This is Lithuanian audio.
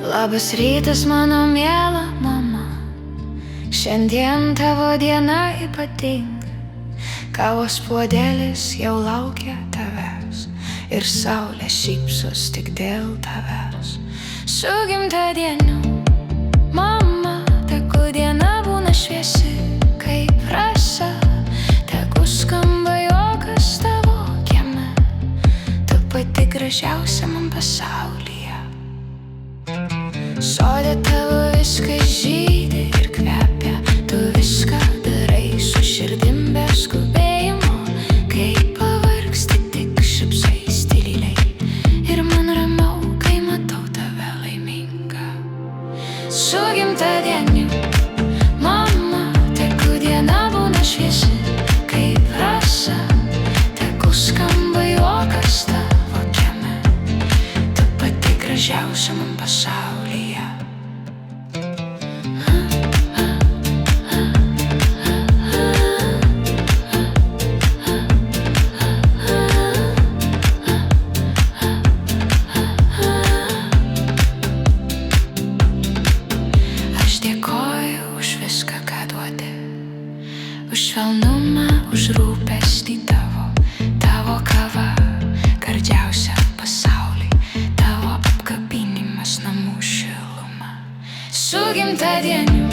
Labas rytas, mano miela mama. Šiandien tavo diena ypatinga. Kavos puodelis jau laukia tavęs ir saulė šypsos tik dėl tavęs. Su gimtadieniu, mama, tegu diena būna šviesi kaip rasa, tegu skamba juokas tavo kieme, tu pati gražiausia man pasaulyje. Sode tavo viskas žydi ir kvepia, tu viską darai su širdim be skubėjimo. Kai pavargsti, tik šypsais tyliai ir man ramiau, kai matau tave laimingą. Su gimtadieniu, mama, tegu diena būna šviesi kaip rasa, tegu skamba juokas tavo kieme, tu pati gražiausia man pasaulyje. Už švelnumą, už rūpestį tavo, tavo kava, gardžiausia pasauly, tavo apkabinimas namų šiluma. Su gimtadieniu,